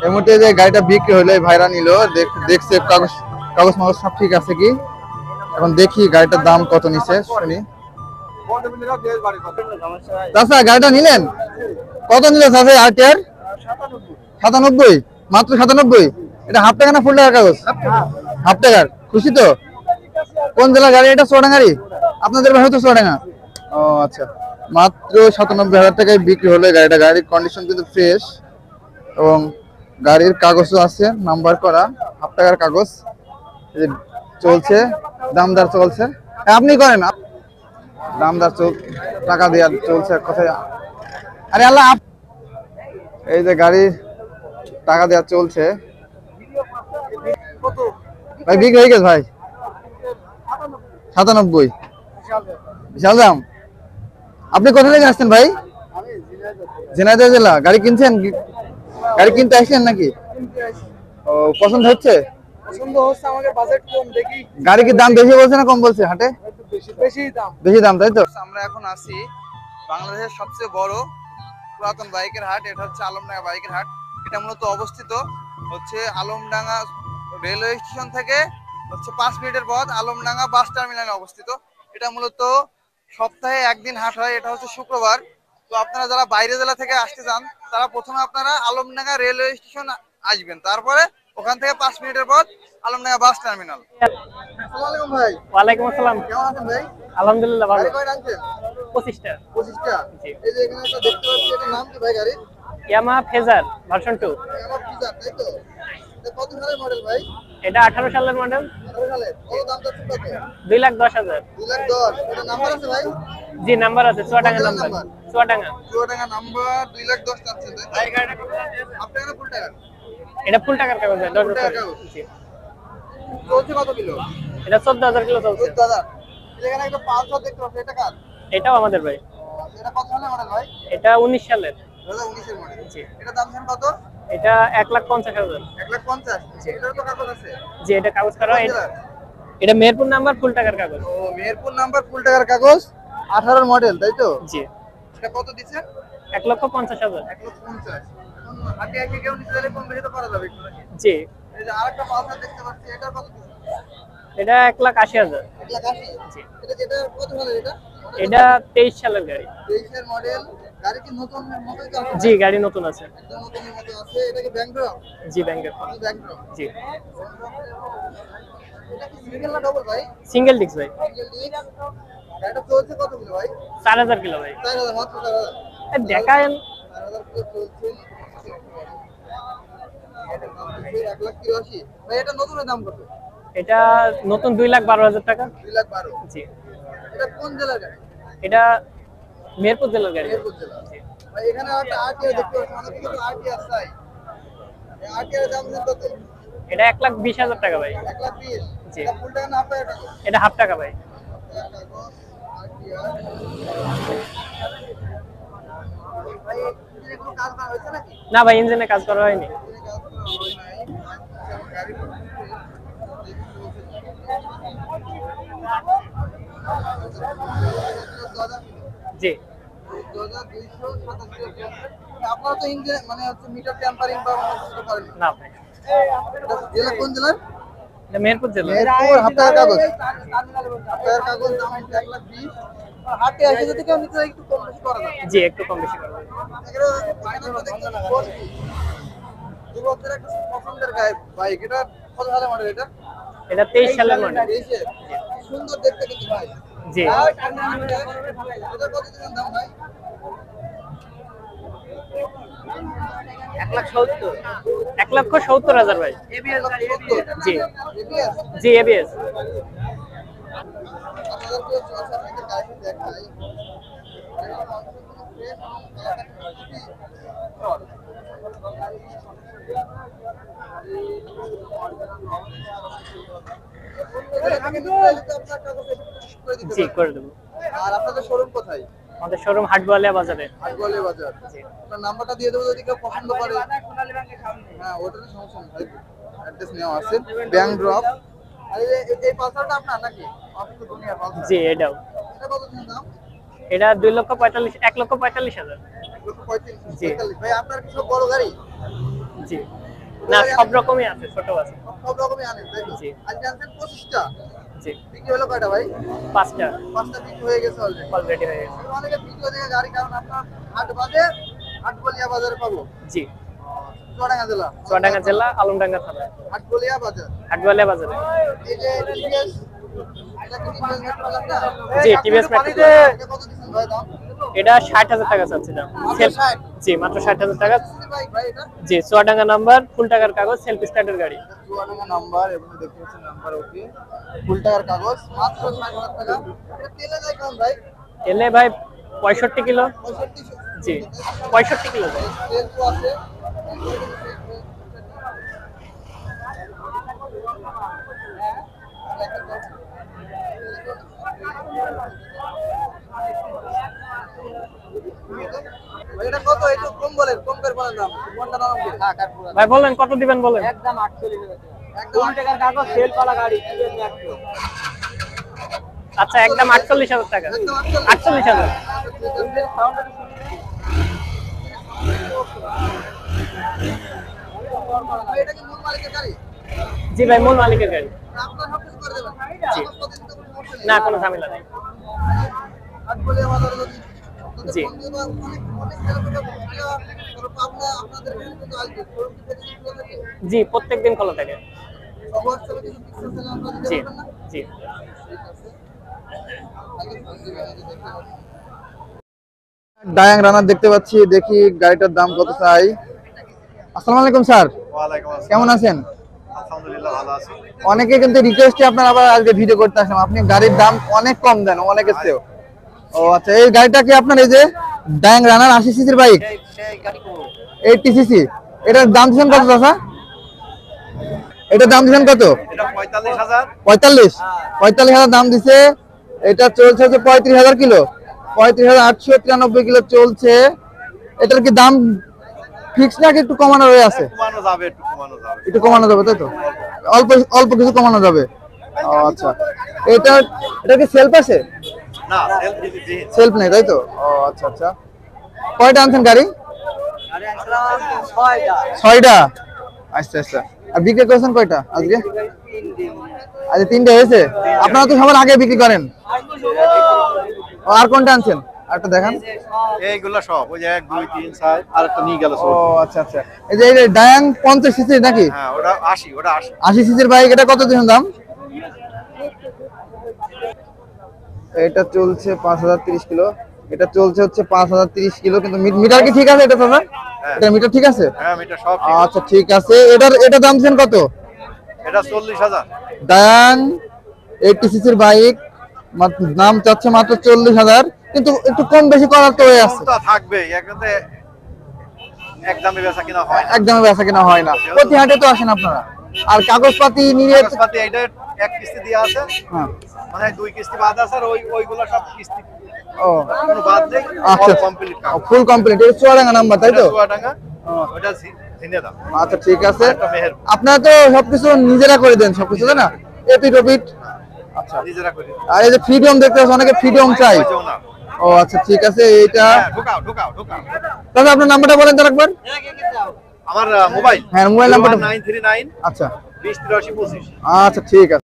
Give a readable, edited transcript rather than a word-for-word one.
এই মুহূর্তে যে গাড়িটা বিক্রি হলো এই ভাইরা নিল, দেখছে কাগজ কাগজ মাগজ সব ঠিক আছে কি। এখন দেখি গাড়িটার দাম কত নিছে শুনি। চাচা গাড়িটা নিলেন কত নিল চাচা? আরটিআর 97, মাত্র 97। এটা হাফ টাকা না ফুল টাকার কাগজ? হাফ টাকার। খুশি তো? কোন জেলার গাড়ি এটা? চুয়াডাঙ্গারি? আপনাদের বাড়ি তো চুয়াডাঙ্গা। ও আচ্ছা, মাত্র 97,000 টাকায় বিক্রি হলো গাড়িটা। গাড়ির কন্ডিশন কিন্তু ফ্রেশ এবং গাড়ির কাগজও আছে নাম্বার করা, হাফ টাকার কাগজ। এই যে চলছে, দামদার চলছে। আপনি করেন দামদার টাকা দেওয়া চলছে কোথায়? আরে আল্লাহ, এই যে গাড়ির টাকা দেওয়া চলছে। ভাই বিক্রি হয়ে গেছে ভাই 97। বিশাল দাম। আপনি কোথা থেকে আসছেন ভাই? ঝিনাইদহ জেলা। গাড়ি কিনছেন? গাড়ি কিনতে আসছেন নাকি? ও, পছন্দ হচ্ছে? গাড়ি কি দাম বেশি বলছে না কম বলছে হাটে? বেশি দাম, তাই তো। আমরা এখন আছি বাংলাদেশের সবচেয়ে বড় পুরাতন বাইকের হাট, এটা হচ্ছে আলমডাঙ্গা বাইকের হাট। এটা মূলত অবস্থিত হচ্ছে আলমডাঙ্গা রেলওয়ে স্টেশন থেকে হচ্ছে 5 মিনিটের পথ, আলমডাঙ্গা বাস টার্মিনালে অবস্থিত। এটা মূলত সপ্তাহে একদিন হাট হয়, এটা হচ্ছে শুক্রবার। তো আপনারা যারা বাইরে জেলা থেকে আসতে চান তারা প্রথমে আপনারা আলমডাঙ্গা রেলওয়ে স্টেশন আসবেন, তারপরে ওখান থেকে 5 মিনিটের পথ আলমডাঙ্গা বাস টার্মিনাল। আসসালামু আলাইকুম ভাই। ওয়ালাইকুম আসসালাম। কেমন আছেন ভাই? আলহামদুলিল্লাহ ভালো। গাড়ি কয়টা আনছেন? 25টা। 25টা। এই যে এখানে একটা দেখতে পাচ্ছি, এটার নাম কি ভাই গাড়ির? Yamaha phasor version 2। আমার ফিজার, তাই তো? এটা কত সালের মডেল ভাই? এটা 18 সালের মডেল। 18 সালের। কত দাম যাচ্ছে কত? 2,10,000। 2,10,000। এটা নাম্বার আছে ভাই? জি নাম্বার আছে, চুয়াডাঙ্গা নাম্বার। চুয়াডাঙ্গা। চুয়াডাঙ্গা নাম্বার। 2,10,000 চাচ্ছেন তাই তো? গাড়িটা কত আছে? হাফ টাকা না ফুল টাকা? এটা ফুল টাকার কাগজ, 10 ফুল টাকার বছর। কাগজ। জি। চলছে কত কিলো? এটা 14,000 কিলো চলছে। 14,000। এখানে একটা পালসার দেখতে পাচ্ছি, এটা কার? এটাও আমাদের ভাই। এটা কত সালের মডেল ভাই? এটা 19 সালের। 2019 এর মডেল। জি। এটা দাম জানেন কত? এটা 1,50,000। 1,50,000। জি। এটার তো কাগজ আছে? জি এটা কাগজ করা। কোন জেলার? এটা মেহেরপুর নাম্বার, ফুল টাকার কাগজ। ও, মেহেরপুর নাম্বার, ফুল টাকার কাগজ, 18 মডেল, তাই তো? জি। এটা কত দিচ্ছেন? 1,50,000। 1,50,000। এখন হাটে এসে কেউ নিতে চাইলে কম বেশি তো করা যাবে একটু নাকি? জি। এই যে আরেকটা পালসার দেখতে পাচ্ছি, এটার কত দিচ্ছেন? এটা 1,80,000। 1,80,000। জি। এটা কত সালের এটা? এটা 23 সালের গাড়ি। 23 এর মডেল। গাড়ি কি নতুন মতোই তো আছে? জি গাড়ি নতুন আছে। একদম নতুনের মতো আছে। এটা কি ব্যাংক ড্রপ? জি ব্যাংকের। Bank drop. জি এটা কি সিঙ্গেল না ডবল ভাই? সিঙ্গেল ডিস্ক ভাই। Single disc. গাড়িটা চলছে কত কিলো ভাই? 4,000 কিলো ভাই। 4,000, মাত্র 4,000। দেখায়েন। 4,000 কিলো চলছে। 1,83,000 ভাই। এটা নতুনের দাম কত? এটা নতুন 2,12,000 টাকা। 2,12,000। জি। এটা কোন জেলার গাড়ি? এটা মেহেরপুর জেলার গাড়ি। মেহেরপুর জেলা। জি। ভাই এখানে একটা আরটিআর দেখতে পাচ্ছি, অনেক কিছু আরটিআর চাই। এই আরটিআর দাম কত? এটা 1,20,000 টাকা ভাই। 1,20,000। জি। এটা ফুল টাকা না হাফ টাকা? এটা হাফ টাকা ভাই। আরটিআর। ভাই এখানে কোনো কাজ করা হয়েছে নাকি? না ভাই ইঞ্জিনে কাজ করা হয়নি। এখানে কাজ করা হয় নাই। গাড়ি জি। 2,227। আপনারা তো ইঞ্জিন মানে হচ্ছে মিটার টেম্পারিং বা অন্য কিছু করেন না ভাই। জেলা কোন জেলার? এটা মেহেরপুর জেলা। মেহেরপুর। হাফ টাকার কাগজ। হাফ টাকার কাগজ, দাম 1,20,000। হাটে এসে যদি কেউ নিতে চায় একটু কম বেশি করা যাবে। জি একটু কম বেশি করবে। যুবকদের একটা পছন্দের বাইক। এটা কত সালের মডেল এটা? এটা 23 সালের মডেল। 23 এর। সুন্দর দেখতে কিন্তু ভাই। জি। এটা কত দিনের দাম ভাই? 1,70,000। 1,70,000 ভাই। এবিএস গাড়ি, জি। এবিএস। জি এবিএস। আপনাদের কেউ চলছে আপনাদের গাড়ি দেখাই। জি করে দেবো। আর আপনাদের শোরুম কোথায়? আমাদের শোরুম হাটগোয়ালিয়া বাজারে। হাটগোয়ালিয়া বাজার। জি। আপনার নাম্বারটা দিয়ে দেবো যদি কেউ পছন্দ করে। হ্যাঁ, ওটার সমস্যা নেই। অ্যাড্রেস নেওয়া আছে। Bank drop. আর এই পালসারটা আপনার নাকি? অফিস দুনিয়া পালসার। জি এটাও। এটা কত দাম? এটা 2,45,000। 1,45,000। 1,35,000। জি। 45। ভাই আপনার কি সব বড় গাড়ি? জি। না, সব রকমই আছে, ছোট আছে। সব রকমই আনেন তাই তো? জি। আজকে আনছেন 25টা। জি, বিক্রি হলো কয়টা ভাই? 5টা 5টা বিক্রি হয়ে গেছে অলরেডি। অলরেডি হয়ে গেছে। অনেকে ভিডিও দেখে গাড়ি, কারণ আপনার হাট বাজে, হাটবলিয়া বাজারে পাবো। জি, চুয়াডাঙ্গা জেলা, চুয়াডাঙ্গা জেলা, আলমডাঙ্গা থানা, হাটবলিয়া বাজার। হাটবালিয়া বাজারে। এই যে টিভিএস, এটা কি টিভিএস মেট্রো না? জি, টিভিএস মেট্রো। এটা কত দিচ্ছেন ভাই দাম? এটা 60,000 টাকা চাচ্ছি দাম। সেলফ, 60? জি মাত্র 60,000 টাকা। ভাই ভাই এটা জি, চুয়াডাঙ্গা নাম্বার, ফুল টাকার কাগজ, সেলফ স্টার্টের গাড়ি। চুয়াডাঙ্গা নাম্বার এবং দেখতে পাচ্ছেন নাম্বার ওকে, ফুল টাকার কাগজ, মাত্র 60,000 টাকা। এটা তেলে যায় কেমন ভাই? এলে ভাই 65 কিলো। 65? জি, 65 কিলো যায়। তেল তো আছে। এটা কত? একটু কম বলেন, কম করে বলেন দাম। কোনটা দাম কি? হ্যাঁ কাটপুরা। ভাই বলেন কত দিবেন বলেন। একদম 48,000 টাকা। একদম টাকার কাগজ, সেল পালা গাড়ি, টিভিএস মেট্রো। আচ্ছা, একদম 48,000 টাকা। একদম 48,000। এটা কি মূল মালিকের গাড়ি? জি ভাই, মূল মালিকের গাড়ি। আপনার সবকিছু করে দেবেন? জি। কাগজপত্রের তো কোনো সমস্যা নেই? না, কোনো ঝামেলা নেই। হাটবলিয়া বাজারে যদি জি। অনেক অনেক ছেলেপেলে ভর্তিরা, তারপর পাবনা আপনাদের এখানে কিন্তু আসবে। শোরুম কি প্রতিদিন খোলা থাকে? জি, প্রত্যেকদিন খোলা থাকে। হোয়াটসঅ্যাপে কিছু পিকচার চাইলে আপনারা দিতে জি, পারবেন না? জি। ঠিক আছে। ডায়াং রানার দেখতে পাচ্ছি, দেখি গাড়িটার দাম কত চাই। আসসালামু আলাইকুম স্যার, ওয়ালাইকুম আসসালাম। কেমন আছেন? আলহামদুলিল্লাহ ভালো আছি। অনেকে কিন্তু রিকোয়েস্টে আপনার আবার আজকে ভিডিও করতে আসলাম, আপনি গাড়ির দাম অনেক কম দেন অনেকের চেয়েও। ও আচ্ছা, এই গাড়িটা কি আপনার এই যে ডায়াং রানার 80 সিসির বাইক, 80 সিসি, এটার দাম দিচ্ছেন কত দাদা? এটার দাম দিচ্ছেন কত? এটা 45,000। 45,000 দাম দিছে। এটা চলছে হচ্ছে 35,000 কিলো, 35,893 কিলো চলছে। এটার কি দাম ফিক্স নাকি একটু কমানো হয়ে আছে? কমানো যাবে, একটু কমানো যাবে। একটু কমানো যাবে তাই তো? অল্প অল্প কিছু কমানো যাবে। ও আচ্ছা, এটা এটা কি সেলফ আছে? না, সেলফ দিদি। সেলফ নেই তাই তো? ও আচ্ছা আচ্ছা। কয়টা আনছেন গাড়ি? 6টা। আচ্ছা আচ্ছা। আর বিক্রি করেছেন কয়টা আজকে? আজকে 3টে হয়েছে। আপনারা তো সবার আগে বিক্রি করেন। ও, আর কোনটা আনছেন? আরেকটা দেখান। এইগুলা সব ওই যে 1 2 3 4 আর একটা নিয়ে গেল ও সব। আচ্ছা আচ্ছা। এই যে ডায়াং 50 সিসি নাকি? হ্যাঁ, ওটা 80, ওটা 80। 80 সিসির বাইক, এটা কত দিন দাম? এটা চলছে 5,030 কিলো। এটা চলছে হচ্ছে 5,030 কিলো, কিন্তু মিটার কি ঠিক আছে এটা দাদা? হ্যাঁ। এটা মিটার ঠিক আছে? হ্যাঁ, এটা সব ঠিক। আচ্ছা ঠিক আছে। এটা দাম দিচ্ছেন কত? এটা 40,000। ডায়াং 80 সিসির বাইক, দাম চাচ্ছে মাত্র 40,000, কিন্তু একটু কম বেশি করার তো হয়ে আছে। কম তো থাকবে, এখানে একদমই বেচা কিনা হয় না। একদমই বেচা কিনা হয় না, প্রতি হাটে তো আসেন আপনারা। আর কাগজপাতি নিয়ে কাগজপাতি এইটা এক কিস্তি দেয়া আছে, হ্যাঁ। মানে 2 কিস্তি বাদ আছে, আর ওইগুলা সব কিস্তি ও কোনো বাদ নেই, আচ্ছা, কমপ্লিট কাগজ। Full complete. এটা চুয়াডাঙ্গা নাম্বার তাই তো? চুয়াডাঙ্গা, ওটা ঝিনে দাম। আচ্ছা ঠিক আছে। একটা মেহের আপনারা তো সবকিছু নিজেরা করে দেন সবকিছু তাই না? এপিট ওপিট। আচ্ছা। নিজেরা করি। আর এই যে ফ্রিডম দেখতে পাচ্ছি, অনেকে ফ্রিডম চাই। ওই যে ওনার। ও আচ্ছা ঠিক আছে। এইটা হ্যাঁ, ঢোকাও ঢোকাও ঢোকাও। তাহলে আপনার নাম্বারটা বলেন তো একবার। আমার মোবাইল হ্যাঁ, মোবাইল নাম্বারটা। 939 আচ্ছা 20 83 25। আচ্ছা ঠিক আছে।